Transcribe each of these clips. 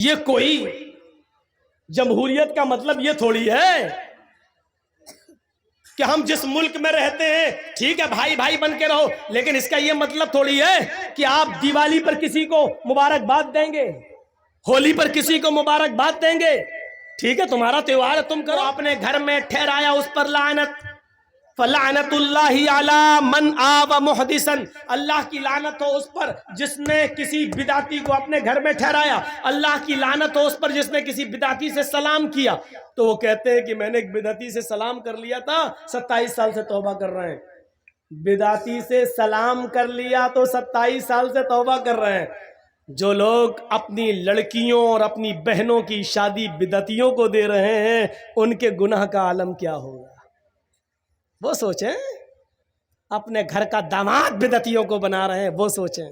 یہ کوئی جمہوریت کا مطلب یہ تھوڑی ہے کہ ہم جس ملک میں رہتے ہیں ٹھیک ہے بھائی بھائی بن کے رہو، لیکن اس کا یہ مطلب تھوڑی ہے کہ آپ دیوالی پر کسی کو مبارکباد دیں گے، ہولی پر کسی کو مبارکباد دیں گے، ٹھیک ہے تمہارا تہوار ہے تم کرو، اپنے گھر میں ٹھہرایا اس پر لعنت، فلعنت اللہ علی من آوى محدثا، اللہ کی لعنت ہو اس پر جس نے کسی بدعتی کو اپنے گھر میں ٹھہرایا، اللہ کی لعنت ہو اس پر جس نے کسی بدعتی سے سلام کیا۔ تو وہ کہتے ہیں کہ میں نے ایک بدعتی سے سلام کر لیا تھا، 27 سال سے توبہ کر رہے ہیں۔ بدعتی سے سلام کر لیا تو 27 سال سے توبہ کر رہے ہیں۔ جو لوگ اپنی لڑکیوں اور اپنی بہنوں کی شادی بدعتیوں کو دے رہے ہیں ان کے گناہ کا عالم کیا ہوگا؟ وہ سوچیں، اپنے گھر کا داماد بدعتیوں کو بنا رہے ہیں، وہ سوچیں،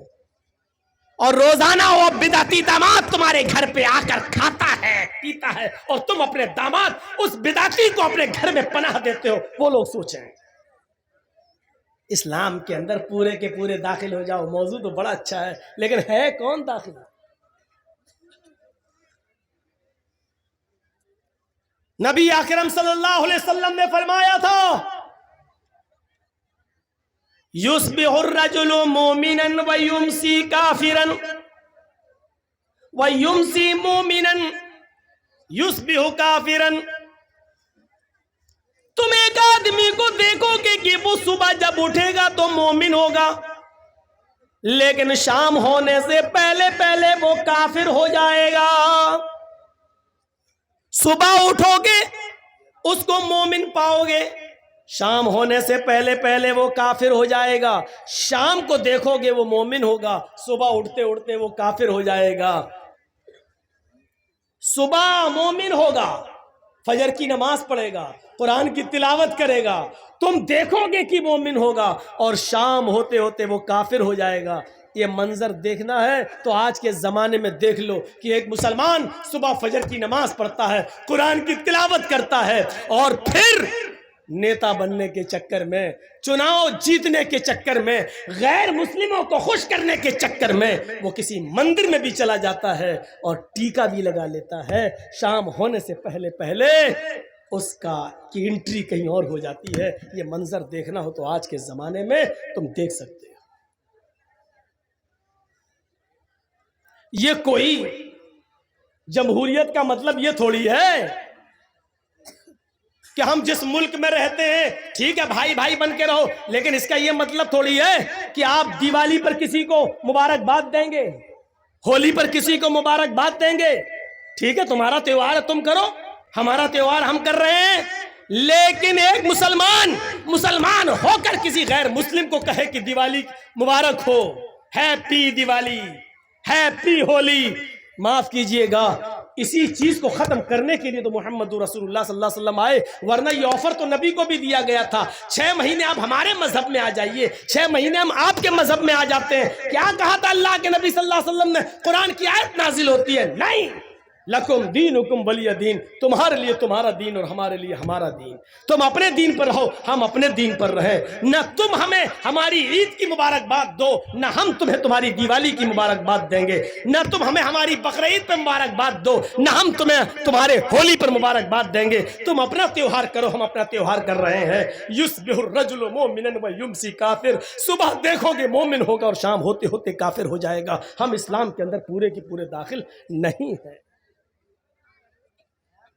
اور روزانہ وہ بدعتی داماد تمہارے گھر پہ آ کر کھاتا ہے پیتا ہے اور تم اپنے داماد اس بدعتی کو اپنے گھر میں پناہ دیتے ہو، وہ لوگ سوچیں۔ اسلام کے اندر پورے کے پورے داخل ہو جاؤ، موضوع تو بڑا اچھا ہے لیکن ہے کون داخل؟ نبی اکرم صلی اللہ علیہ وسلم نے فرمایا تھا یصبح الرجل مومنا ویمسی کافرا ویمسی مومنا یصبح کافرا۔ تم ایک آدمی کو دیکھو گے کہ وہ صبح جب اٹھے گا تو مومن ہوگا لیکن شام ہونے سے پہلے پہلے وہ کافر ہو جائے گا۔ صبح اٹھو گے اس کو مومن پاؤ گے، شام ہونے سے پہلے پہلے وہ کافر ہو جائے گا۔ شام کو دیکھو گے وہ مومن ہوگا، صبح اٹھتے اٹھتے وہ کافر ہو جائے گا۔ صبح مومن ہوگا، فجر کی نماز پڑھے گا، قرآن کی تلاوت کرے گا، تم دیکھو گے کہ مومن ہوگا، اور شام ہوتے ہوتے وہ کافر ہو جائے گا۔ یہ منظر دیکھنا ہے تو آج کے زمانے میں دیکھ لو کہ ایک مسلمان صبح فجر کی نماز پڑھتا ہے، قرآن کی تلاوت کرتا ہے، اور پھر نیتا بننے کے چکر میں، چناؤ جیتنے کے چکر میں، غیر مسلموں کو خوش کرنے کے چکر میں وہ کسی مندر میں بھی چلا جاتا ہے اور ٹیکا بھی لگا لیتا ہے۔ شام ہونے سے پہلے پہلے اس کی انٹری کہیں اور ہو جاتی ہے۔ یہ منظر دیکھنا ہو تو آج کے زمانے میں تم دیکھ سکتے ہو۔ یہ کوئی جمہوریت کا مطلب یہ تھوڑی ہے کہ ہم جس ملک میں رہتے ہیں ٹھیک ہے بھائی بھائی بن کے رہو، لیکن اس کا یہ مطلب تھوڑی ہے کہ آپ دیوالی پر کسی کو مبارکباد دیں گے، ہولی پر کسی کو مبارکباد دیں گے، ٹھیک ہے تمہارا تہوار ہے تم کرو، ہمارا تہوار ہم کر رہے ہیں۔ لیکن ایک مسلمان ہو کر کسی غیر مسلم کو کہے کہ دیوالی مبارک ہو، ہیپی دیوالی، ہیپی ہولی، معاف کیجئے گا، اسی چیز کو ختم کرنے کے لیے تو محمد رسول اللہ صلی اللہ علیہ وسلم آئے، ورنہ یہ آفر تو نبی کو بھی دیا گیا تھا 6 مہینے آپ ہمارے مذہب میں آ جائیے، 6 مہینے ہم آپ کے مذہب میں آ جاتے ہیں۔ کیا کہا تھا اللہ کے نبی صلی اللہ علیہ وسلم نے؟ قرآن کی آیت نازل ہوتی ہے، نہیں لکم دینکم ولی دین، تمہارے لیے تمہارا دین اور ہمارے لیے ہمارا دین، تم اپنے دین پر رہو ہم اپنے دین پر رہیں، نہ تم ہمیں ہماری عید کی مبارکباد دو نہ ہم تمہیں تمہاری دیوالی کی مبارکباد دیں گے، نہ تم ہمیں ہماری بقرعید پر مبارکباد دو نہ ہم تمہیں تمہارے ہولی پر مبارکباد دیں گے، تم اپنا تہوار کرو ہم اپنا تہوار کر رہے ہیں۔ یصبح الرجل مومنا ویمسی کافر، صبح دیکھو گے مومن ہوگا اور شام ہوتے ہوتے کافر ہو جائے گا۔ ہم اسلام کے اندر پورے کے پورے داخل نہیں ہیں۔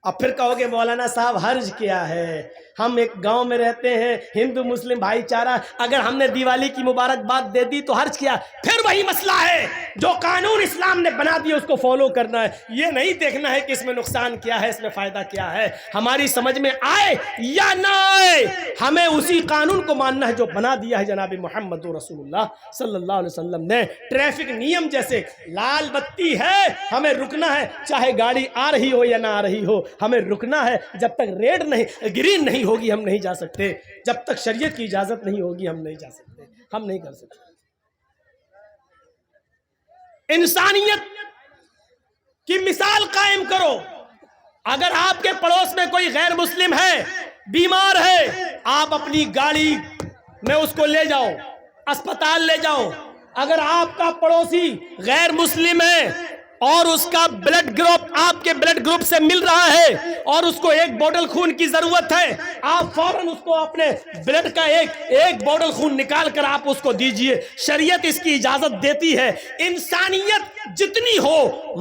اب پھر کہو گے مولانا صاحب حرج کیا ہے، ہم ایک گاؤں میں رہتے ہیں، ہندو مسلم بھائی چارہ، اگر ہم نے دیوالی کی مبارکباد دے دی تو حرج کیا؟ پھر وہی مسئلہ ہے، جو قانون اسلام نے بنا دیا اس کو فالو کرنا ہے، یہ نہیں دیکھنا ہے کہ اس میں نقصان کیا ہے، اس میں فائدہ کیا ہے، ہماری سمجھ میں آئے یا نہ آئے ہمیں اسی قانون کو ماننا ہے جو بنا دیا ہے جناب محمد رسول اللہ صلی اللہ علیہ وسلم نے۔ ٹریفک نیم جیسے لال بتی ہے ہمیں رکنا ہے، چاہے گاڑی آ رہی ہو یا نہ آ رہی ہو، ہمیں رکنا ہے، جب تک ریڈ نہیں گرین نہیں ہوگی ہم نہیں جا سکتے، جب تک شریعت کی اجازت نہیں ہوگی ہم نہیں جا سکتے، ہم نہیں کر سکتے۔ انسانیت کی مثال قائم کرو، اگر آپ کے پڑوس میں کوئی غیر مسلم ہے، بیمار ہے، آپ اپنی گاڑی میں اس کو لے جاؤ، اسپتال لے جاؤ۔ اگر آپ کا پڑوسی غیر مسلم ہے، اور اس کا بلڈ گروپ آپ کے بلڈ گروپ سے مل رہا ہے اور اس کو ایک بوتل خون کی ضرورت ہے، آپ فوراً اس کو اپنے بلڈ کا ایک بوتل خون نکال کر آپ اس کو دیجئے۔ شریعت اس کی اجازت دیتی ہے۔ انسانیت جتنی ہو،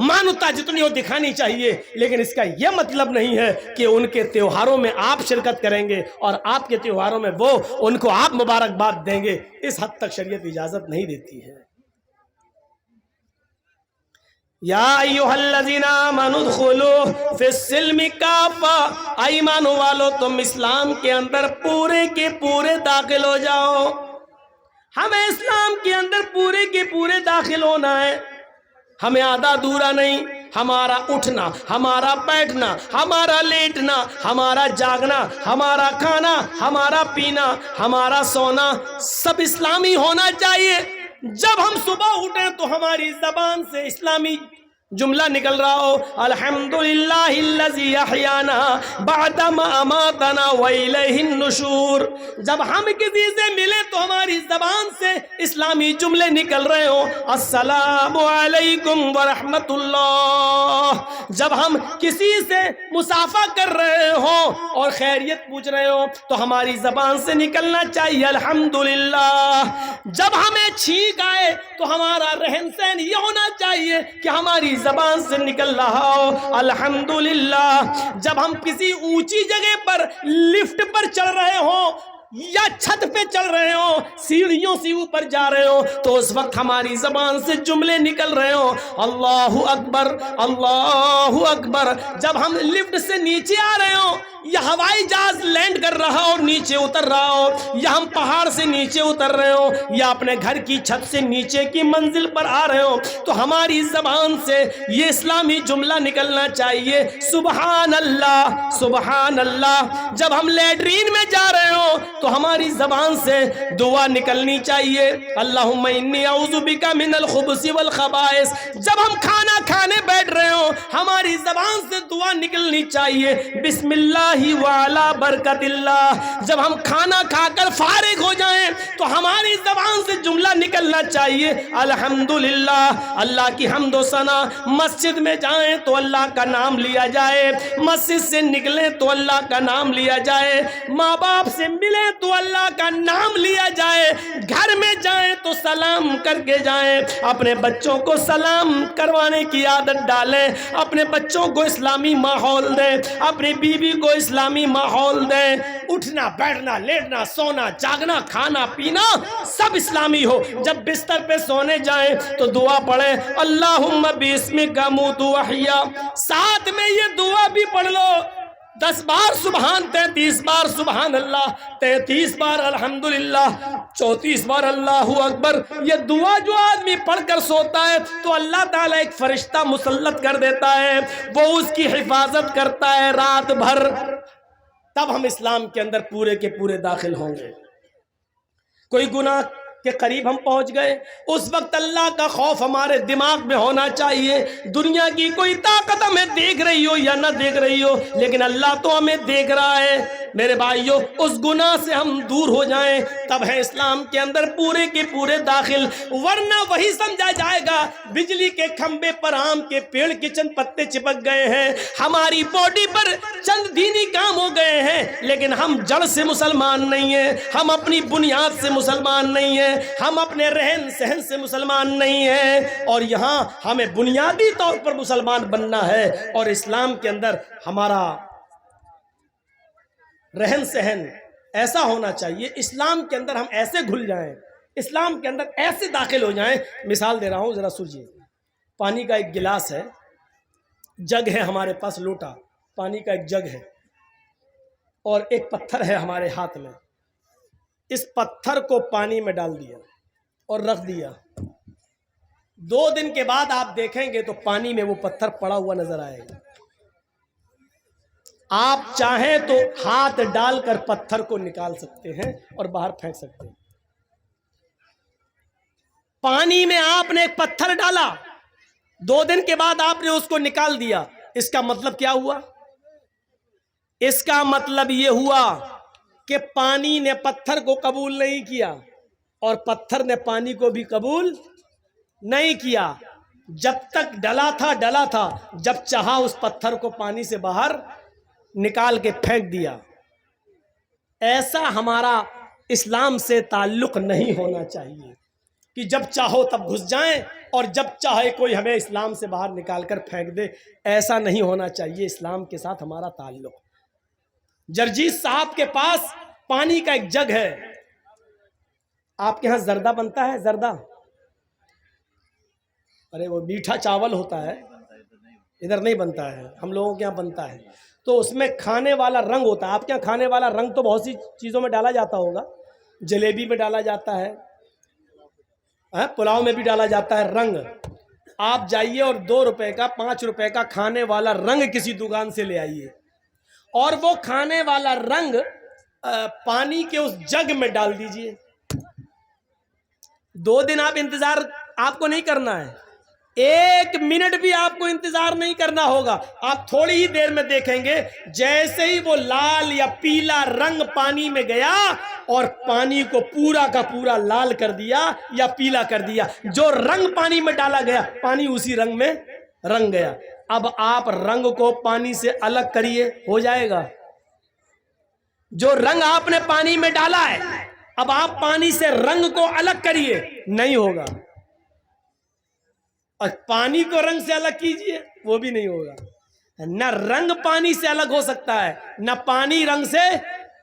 مانوتا جتنی ہو دکھانی چاہیے، لیکن اس کا یہ مطلب نہیں ہے کہ ان کے تیوہاروں میں آپ شرکت کریں گے اور آپ کے تیوہاروں میں وہ ان کو آپ مبارکباد دیں گے۔ اس حد تک شریعت اجازت نہیں دیتی ہے۔ یا ایھا الذین آمنوا ادخلوا فی السلم کافہ، ایمان والو تم اسلام کے اندر پورے کے پورے داخل ہو جاؤ۔ ہمیں اسلام کے اندر پورے کے پورے داخل ہونا ہے، ہمیں آدھا دورا نہیں۔ ہمارا اٹھنا، ہمارا بیٹھنا، ہمارا لیٹنا، ہمارا جاگنا، ہمارا کھانا، ہمارا پینا، ہمارا سونا سب اسلامی ہونا چاہیے۔ جب ہم صبح اٹھیں تو ہماری زبان سے اسلامی جملہ نکل رہا ہو، الحمدللہ الذی احیانا بعد ما اماتنا والیہ النشور۔ جب ہم کسی سے ملیں تو ہماری زبان سے اسلامی جملے نکل رہے ہوں، السلام علیکم ورحمت اللہ۔ جب ہم کسی سے مصافحہ کر رہے ہوں اور خیریت پوچھ رہے ہوں تو ہماری زبان سے نکلنا چاہیے الحمدللہ۔ جب ہمیں چھینک آئے تو ہمارا رہن سہن یہ ہونا چاہیے کہ ہماری زبان سے نکل رہا ہو الحمدللہ۔ جب ہم کسی اونچی جگہ پر لفٹ پر چڑھ رہے ہوں یا چھت پہ چڑھ رہے ہوں، سیڑھیوں سے اوپر جا رہے ہوں، تو اس وقت ہماری زبان سے جملے نکل رہے ہوں، اللہ اکبر اللہ اکبر۔ جب ہم لفٹ سے نیچے آ رہے ہوں یا ہوائی جہاز لینڈ کر رہا ہو نیچے اتر رہا ہو، یا ہم پہاڑ سے نیچے اتر رہے ہوں یا اپنے گھر کی چھت سے نیچے کی منزل پر آ رہے ہوں، تو ہماری زبان سے یہ اسلامی جملہ نکلنا چاہیے، سبحان اللہ سبحان اللہ۔ جب ہم لیٹرین میں جا رہے ہوں تو ہماری زبان سے دعا نکلنی چاہیے، اللہم انی اعوذ بک من الخبث والخبائث۔ جب ہم کھانا کھانے بیٹھ رہے ہوں ہماری زبان سے دعا نکلنی چاہیے، بسم اللہ وعلی برکت اللہ۔ جب ہم کھانا کھا کر فارغ ہو جائیں تو ہماری زبان سے جملہ نکلنا چاہیے، الحمدللہ۔ اللہ کی حمد و ثنا۔ مسجد میں جائیں تو اللہ کا نام لیا جائے، مسجد سے نکلیں تو اللہ کا نام لیا جائے، ماں باپ سے ملیں تو اللہ کا نام لیا جائے، گھر میں جائیں تو سلام کر کے جائیں، اپنے بچوں کو سلام کروانے کی عادت ڈالیں، اپنے بچوں کو اسلامی ماحول دیں، اپنی بیوی کو اسلامی ماحول دیں، اٹھنا بیٹھنا لیٹنا سونا جاگنا کھانا پینا سب اسلامی ہو۔ جب بستر پہ سونے جائیں تو دعا پڑھیں، اللہم باسمک اموت واحیا، ساتھ میں یہ دعا بھی پڑھ لو، 10 بار سبحان، 33 بار سبحان اللہ، 33 بار الحمدللہ، 34 بار اللہ اکبر۔ یہ دعا جو آدمی پڑھ کر سوتا ہے تو اللہ تعالیٰ ایک فرشتہ مسلط کر دیتا ہے، وہ اس کی حفاظت کرتا ہے رات بھر۔ تب ہم اسلام کے اندر پورے کے پورے داخل ہوں گے۔ کوئی گناہ کے قریب ہم پہنچ گئے، اس وقت اللہ کا خوف ہمارے دماغ میں ہونا چاہیے۔ دنیا کی کوئی طاقت ہمیں دیکھ رہی ہو یا نہ دیکھ رہی ہو، لیکن اللہ تو ہمیں دیکھ رہا ہے۔ میرے بھائیوں، اس گناہ سے ہم دور ہو جائیں، تب ہے اسلام کے اندر پورے کے پورے داخل، ورنہ وہی سمجھا جائے گا بجلی کے کھمبے پر آم کے پیڑ کے چند پتے چپک گئے ہیں، ہماری باڈی پر چند دینی کام ہو گئے ہیں، لیکن ہم جڑ سے مسلمان نہیں ہیں، ہم اپنی بنیاد سے مسلمان نہیں ہیں، ہم اپنے رہن سہن سے مسلمان نہیں ہیں، اور یہاں ہمیں بنیادی طور پر مسلمان بننا ہے۔ اور اسلام کے اندر ہمارا رہن سہن ایسا ہونا چاہیے، اسلام کے اندر ہم ایسے گھل جائیں، اسلام کے اندر ایسے داخل ہو جائیں۔ مثال دے رہا ہوں، ذرا سوچیے، پانی کا ایک گلاس ہے، جگ ہے ہمارے پاس، لوٹا پانی کا ایک جگ ہے، اور ایک پتھر ہے ہمارے ہاتھ میں، اس پتھر کو پانی میں ڈال دیا اور رکھ دیا، 2 دن کے بعد آپ دیکھیں گے تو پانی میں وہ پتھر پڑا ہوا نظر آئے گا۔ آپ چاہیں تو ہاتھ ڈال کر پتھر کو نکال سکتے ہیں اور باہر پھینک سکتے ہیں۔ پانی میں آپ نے ایک پتھر ڈالا، 2 دن کے بعد آپ نے اس کو نکال دیا، اس کا مطلب کیا ہوا؟ اس کا مطلب یہ ہوا کہ پانی نے پتھر کو قبول نہیں کیا اور پتھر نے پانی کو بھی قبول نہیں کیا۔ جب تک ڈلا تھا، جب چاہا اس پتھر کو پانی سے باہر نکال کے پھینک دیا۔ ایسا ہمارا اسلام سے تعلق نہیں ہونا چاہیے کہ جب چاہو تب گھس جائیں اور جب چاہے کوئی ہمیں اسلام سے باہر نکال کر پھینک دے۔ ایسا نہیں ہونا چاہیے اسلام کے ساتھ ہمارا تعلق۔ جرجیت صاحب کے پاس پانی کا ایک جگ ہے۔ آپ کے ہاں زردہ بنتا ہے؟ زردہ، ارے وہ میٹھا چاول ہوتا ہے، ادھر نہیں بنتا ہے، ہم لوگوں کے یہاں بنتا ہے۔ تو اس میں کھانے والا رنگ ہوتا ہے۔ آپ کے یہاں کھانے والا رنگ تو بہت سی چیزوں میں ڈالا جاتا ہوگا، جلیبی میں ڈالا جاتا ہے، پلاؤ میں بھی ڈالا جاتا ہے رنگ۔ آپ جائیے اور 2 روپے کا 5 روپے کا کھانے والا رنگ کسی دکان سے لے آئیے، اور وہ کھانے والا رنگ پانی کے اس جگ میں ڈال دیجئے۔ 2 دن آپ انتظار آپ کو نہیں کرنا ہے، 1 منٹ بھی آپ کو انتظار نہیں کرنا ہوگا۔ آپ تھوڑی ہی دیر میں دیکھیں گے جیسے ہی وہ لال یا پیلا رنگ پانی میں گیا اور پانی کو پورا کا پورا لال کر دیا یا پیلا کر دیا، جو رنگ پانی میں ڈالا گیا پانی اسی رنگ میں رنگ گیا۔ اب آپ رنگ کو پانی سے الگ کریے، ہو جائے گا؟ جو رنگ آپ نے پانی میں ڈالا ہے، اب آپ پانی سے رنگ کو الگ کریے، نہیں ہوگا۔ اور پانی کو رنگ سے الگ کیجئے، وہ بھی نہیں ہوگا۔ نہ رنگ پانی سے الگ ہو سکتا ہے، نہ پانی رنگ سے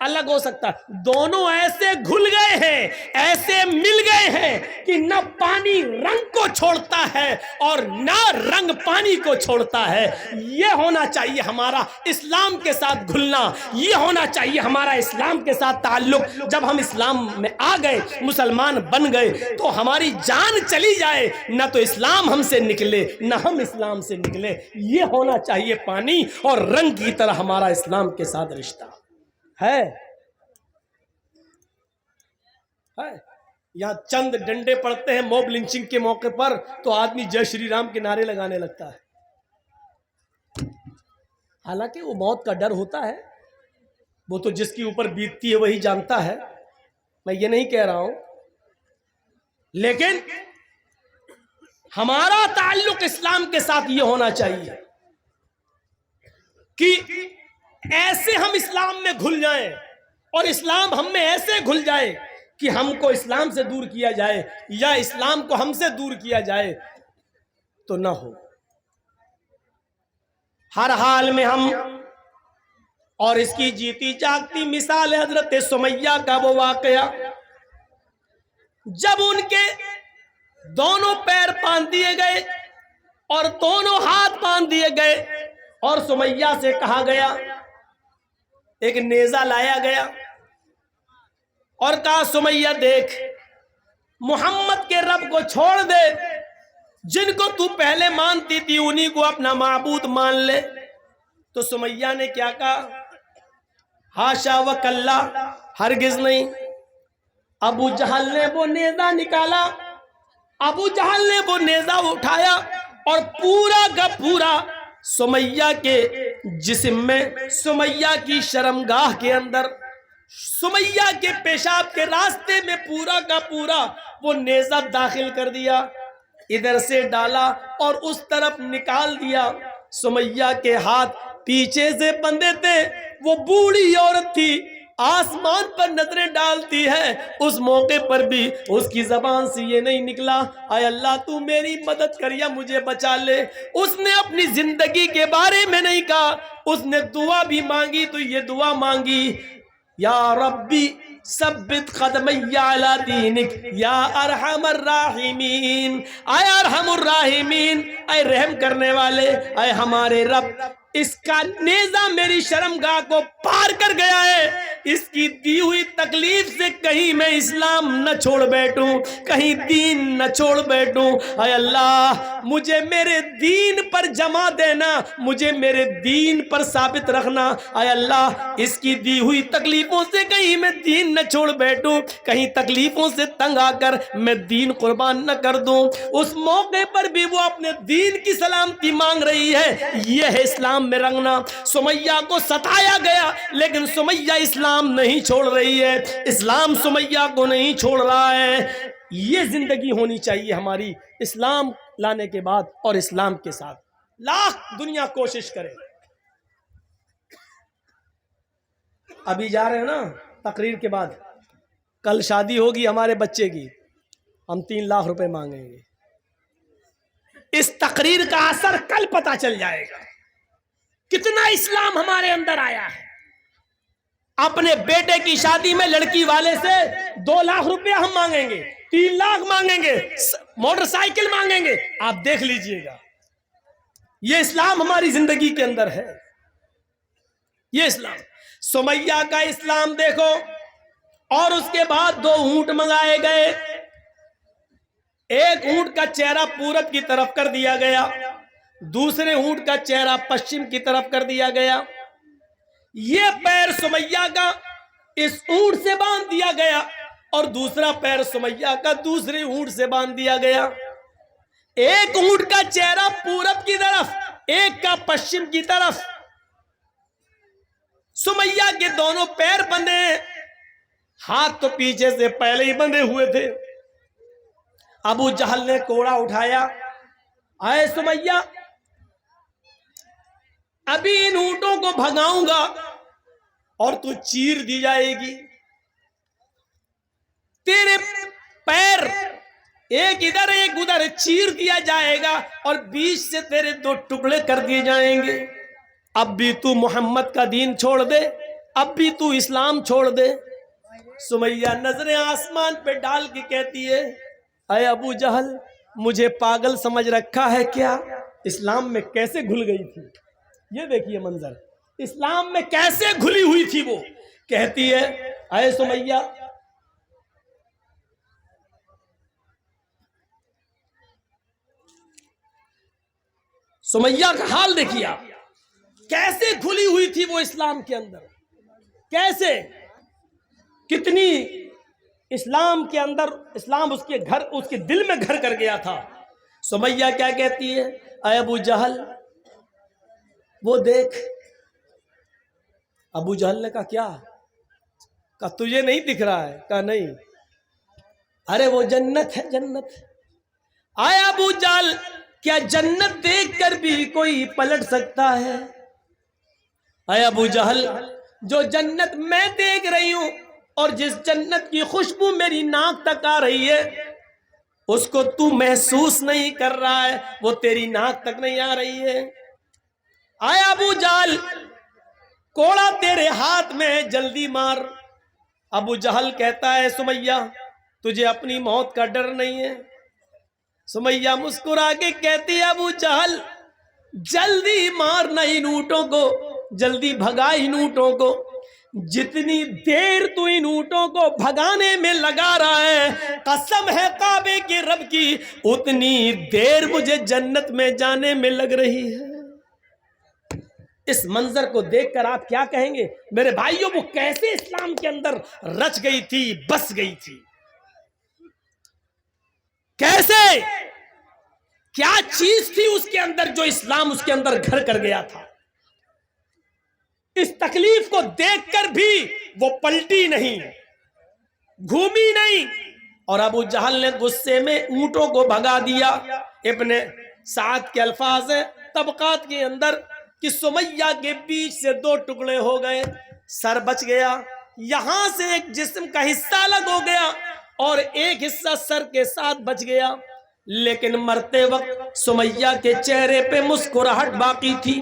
الگ ہو سکتا ہے۔ دونوں ایسے گھل گئے ہیں، ایسے مل گئے ہیں کہ نہ پانی رنگ کو چھوڑتا ہے اور نہ رنگ پانی کو چھوڑتا ہے۔ یہ ہونا چاہیے ہمارا اسلام کے ساتھ گھلنا، یہ ہونا چاہیے ہمارا اسلام کے ساتھ تعلق۔ جب ہم اسلام میں آ گئے، مسلمان بن گئے، تو ہماری جان چلی جائے نہ تو اسلام ہم سے نکلے نہ ہم اسلام سے نکلے۔ یہ ہونا چاہیے پانی اور رنگ کی طرح ہمارا اسلام کے ساتھ رشتہ ہے۔ یہاں چند ڈنڈے پڑتے ہیں موب لنچنگ کے موقع پر تو آدمی جے شری رام کے نعرے لگانے لگتا ہے، حالانکہ وہ موت کا ڈر ہوتا ہے، وہ تو جس کے اوپر بیتتی ہے وہی جانتا ہے، میں یہ نہیں کہہ رہا ہوں، لیکن ہمارا تعلق اسلام کے ساتھ یہ ہونا چاہیے کہ ایسے ہم اسلام میں گھل جائیں اور اسلام ہم میں ایسے گھل جائے کہ ہم کو اسلام سے دور کیا جائے یا اسلام کو ہم سے دور کیا جائے تو نہ ہو۔ ہر حال میں ہم، اور اس کی جیتی جاگتی مثال ہے حضرت سمیہ کا وہ واقعہ جب ان کے دونوں پیر باندھ دیے گئے اور دونوں ہاتھ باندھ دیے گئے اور سمیہ سے کہا گیا، ایک نیزہ لایا گیا اور کہا سمیہ دیکھ، محمد کے رب کو چھوڑ دے، جن کو تو پہلے مانتی تھی انہی کو اپنا معبود مان لے۔ تو سمیہ نے کیا کہا؟ ہاشا وکلا، ہرگز نہیں۔ ابو جہل نے وہ نیزہ نکالا، ابو جہل نے وہ نیزہ اٹھایا اور پورا کا پورا سمیہ کے جسم میں، سمیہ کی شرمگاہ کے اندر، سمیہ کے پیشاب کے راستے میں پورا کا پورا وہ نیزہ داخل کر دیا، ادھر سے ڈالا اور اس طرف نکال دیا۔ سمیہ کے ہاتھ پیچھے سے بندھے تھے، وہ بوڑھی عورت تھی، آسمان پر نظریں ڈالتی ہے، اس موقع پر بھی اس کی زبان سے یہ نہیں نکلا اے اللہ تو میری مدد کر یا مجھے بچا لے۔ اس نے اپنی زندگی کے بارے میں نہیں کہا، اس نے دعا بھی مانگی تو یہ دعا مانگی، یا ربی ثبت قدمی علی دینک یا ارحم الراحمین، اے ارحم الراحمین، اے رحم کرنے والے، اے ہمارے رب، اس کا نیزہ میری شرمگاہ کو پار کر گیا ہے، اس کی دی ہوئی تکلیف سے کہیں میں اسلام نہ چھوڑ بیٹھوں، کہیں دین نہ چھوڑ بیٹھوں، اے اللہ مجھے میرے دین پر جمع دینا، مجھے میرے دین پر ثابت رکھنا، اے اللہ اس کی دی ہوئی تکلیفوں سے کہیں میں دین نہ چھوڑ بیٹھوں، کہیں تکلیفوں سے تنگ آ کر میں دین قربان نہ کر دوں۔ اس موقع پر بھی وہ اپنے دین کی سلامتی مانگ رہی ہے، یہ ہے اسلام میں رنگنا۔ سمیہ کو ستایا گیا لیکن سمیہ اسلام نہیں چھوڑ رہی ہے، اسلام سمیہ کو نہیں چھوڑ رہا ہے۔ یہ زندگی ہونی چاہیے ہماری، اسلام لانے کے بعد اور اسلام کے ساتھ لاکھ دنیا کوشش کرے. ابھی جا رہے ہیں نا تقریر کے بعد, کل شادی ہوگی ہمارے بچے کی, ہم 3 لاکھ روپے مانگیں گے. اس تقریر کا اثر کل پتہ چل جائے گا کتنا اسلام ہمارے اندر آیا ہے. اپنے بیٹے کی شادی میں لڑکی والے سے 2 لاکھ روپے ہم مانگیں گے, 3 لاکھ مانگیں گے, موٹر سائیکل مانگیں گے. آپ دیکھ لیجئے گا, یہ اسلام ہماری زندگی کے اندر ہے. یہ اسلام, سمیہ کا اسلام دیکھو. اور اس کے بعد 2 اونٹ منگائے گئے. ایک اونٹ کا چہرہ پورب کی طرف کر دیا گیا, دوسرے اونٹ کا چہرہ پشچم کی طرف کر دیا گیا. یہ پیر سمیہ کا اس اونٹ سے باندھ دیا گیا اور دوسرا پیر سمیہ کا دوسرے اونٹ سے باندھ دیا گیا. ایک اونٹ کا چہرہ پورب کی طرف, ایک کا پشچم کی طرف. سمیہ کے دونوں پیر بندھے ہیں, ہاتھ تو پیچھے سے پہلے ہی بندھے ہوئے تھے. ابو جہل نے کوڑا اٹھایا, اے سمیہ ابھی ان اونٹوں کو بھگاؤں گا اور تو چیر دی جائے گی. تیرے پیر ایک ادھر ایک ادھر چیر دیا جائے گا اور بیچ سے تیرے 2 ٹکڑے کر دیے جائیں گے. اب بھی تو محمد کا دین چھوڑ دے, اب بھی تو اسلام چھوڑ دے. سمیہ نظریں آسمان پہ ڈال کے کہتی ہے, اے ابو جہل مجھے پاگل سمجھ رکھا ہے کیا؟ اسلام میں کیسے گھل گئی تھی. یہ دیکھیے منظر, اسلام میں کیسے گھلی ہوئی تھی وہ. کہتی ہے اے سمیہ سمیہ کا حال دیکھیے آپ, کیسے گھلی ہوئی تھی وہ اسلام کے اندر, کیسے کتنی اسلام کے اندر اسلام اس کے گھر اس کے دل میں گھر کر گیا تھا. سمیہ کیا کہتی ہے, اے ابو جہل وہ دیکھ. ابو جہل نے کہا کیا؟ کہا تجھے نہیں دکھ رہا ہے؟ کہا نہیں. ارے وہ جنت ہے جنت. آئے ابو جہل کیا جنت دیکھ کر بھی کوئی پلٹ سکتا ہے؟ اے ابو جہل جو جنت میں دیکھ رہی ہوں اور جس جنت کی خوشبو میری ناک تک آ رہی ہے اس کو تو محسوس نہیں کر رہا ہے, وہ تیری ناک تک نہیں آ رہی ہے. آئے ابو جہل کوڑا تیرے ہاتھ میں, جلدی مار. ابو جہل کہتا ہے سمیہ تجھے اپنی موت کا ڈر نہیں ہے؟ سمیہ مسکرا کے کہتی ہے ابو جہل جلدی مارنا ان اونٹوں کو, جلدی بھگا ان اونٹوں کو. جتنی دیر تو ان اونٹوں کو بھگانے میں لگا رہا ہے قسم ہے کعبے کے رب کی اتنی دیر مجھے جنت میں جانے میں لگ رہی ہے. اس منظر کو دیکھ کر آپ کیا کہیں گے میرے بھائیوں, وہ کیسے اسلام کے اندر رچ گئی تھی, بس گئی تھی, کیسے, کیا چیز تھی اس کے اندر جو اسلام اس کے اندر گھر کر گیا تھا. اس تکلیف کو دیکھ کر بھی وہ پلٹی نہیں, گھومی نہیں, اور ابو جہل نے غصے میں اونٹوں کو بھگا دیا. ابن سعد کے الفاظ ہیں طبقات کے اندر کہ سمیہ کے بیچ سے 2 ٹکڑے ہو گئے, سر بچ گیا, یہاں سے ایک جسم کا حصہ الگ ہو گیا اور ایک حصہ سر کے ساتھ بچ گیا. لیکن مرتے وقت سمیہ کے چہرے پہ مسکراہٹ باقی تھی.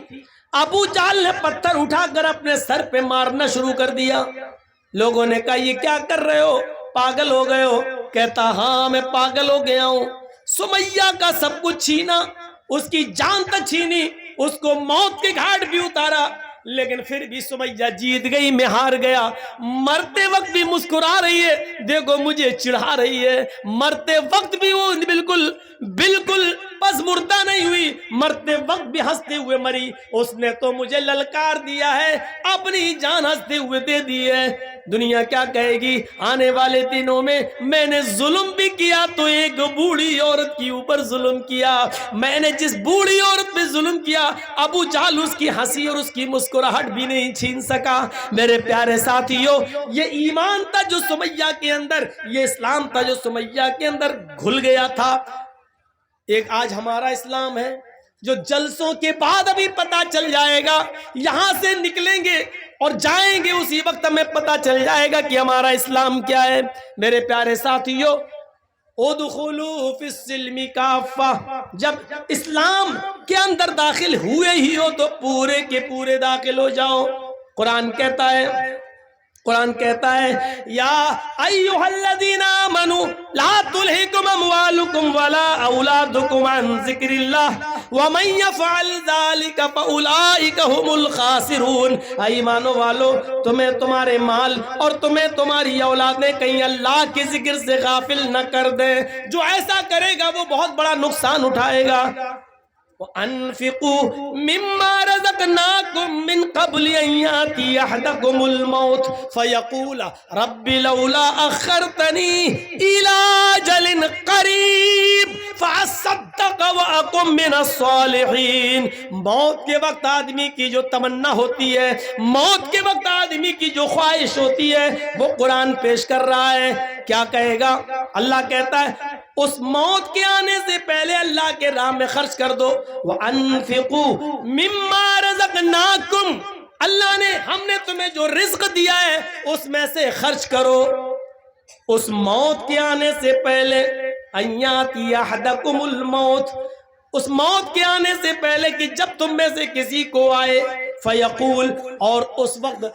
ابو جہل نے پتھر اٹھا کر اپنے سر پہ مارنا شروع کر دیا. لوگوں نے کہا یہ کیا کر رہے ہو, پاگل ہو گئے ہو؟ کہتا ہاں میں پاگل ہو گیا ہوں. سمیہ کا سب کچھ چھینا, اس کی جان تک چھینی, اس کو موت کے گھاٹ بھی اتارا, لیکن پھر بھی سمیہ جیت گئی, میں ہار گیا. مرتے وقت بھی مسکرا رہی ہے, دیکھو مجھے چڑھا رہی ہے. مرتے وقت بھی وہ بالکل بس مردہ نہیں ہوئی, مرتے وقت بھی ہنستے ہوئے مری. اس نے تو مجھے للکار دیا ہے, اپنی جان ہنستے ہوئے دے دی ہے. دنیا کیا کہے گی آنے والے دنوں میں نے ظلم بھی کیا تو ایک بوڑھی عورت کی اوپر ظلم کیا. میں نے جس بوڑھی عورت پہ ظلم کیا ابو جہل اس کی ہنسی اور اس کی مسکراہٹ بھی نہیں چھین سکا. میرے پیارے ساتھیوں, یہ ایمان تھا جو سمیہ کے اندر, یہ اسلام تھا جو سمیہ کے اندر گھل گیا تھا. ایک آج ہمارا اسلام ہے جو جلسوں کے بعد ابھی پتا چل جائے گا، یہاں سے نکلیں گے اور جائیں گے اسی وقت ہمیں پتا چل جائے گا کہ ہمارا اسلام کیا ہے۔ میرے پیارے ساتھیو، ادخلوا فی السلم کافہ، جب اسلام کے اندر داخل ہوئے ہی ہو تو پورے کے پورے داخل ہو جاؤ۔ قرآن کہتا ہے یا ایھا الذین آمنوا لا تلہکم اموالکم ولا اولادکم عن ذکر اللہ ومن یفعل ذلک فاولئک ھم الخاسرون۔ ایمانو والو، تمہیں تمہارے مال اور تمہیں تمہاری اولادیں کہیں اللہ کے ذکر سے غافل نہ کر دے، جو ایسا کرے گا وہ بہت بڑا نقصان اٹھائے گا۔ وَأَنفِقُوا مِمَّا رَزَقْنَاكُم مِّن قَبْلِ أَن يَأْتِيَ أَحَدَكُمُ الْمَوْتُ فَيَقُولَ رَبِّ لَوْلَا أَخَّرْتَنِي إِلَىٰ أَجَلٍ قَرِيبٍ فَأَصَّدَّقَ وَأَكُن مِّنَ الصَّالِحِينَ۔ موت کے وقت آدمی کی جو تمنا ہوتی ہے، موت کے وقت آدمی کی جو خواہش ہوتی ہے، وہ قرآن پیش کر رہا ہے۔ کیا کہے گا؟ اللہ کہتا ہے اس موت کے آنے سے پہلے اللہ کے راہ میں خرچ کر دو۔ وَأَنفِقُوا مِمَّا رَزَقْنَاكُمْ، اللہ نے، ہم نے تمہیں جو رزق دیا ہے اس میں سے خرچ کرو اس موت کے آنے سے پہلے۔ أَن يَأْتِيَ أَحَدَكُمُ الْمَوْتُ، اس موت کے آنے سے پہلے کہ جب تم میں سے کسی کو آئے، فَيَقُول، اور اس وقت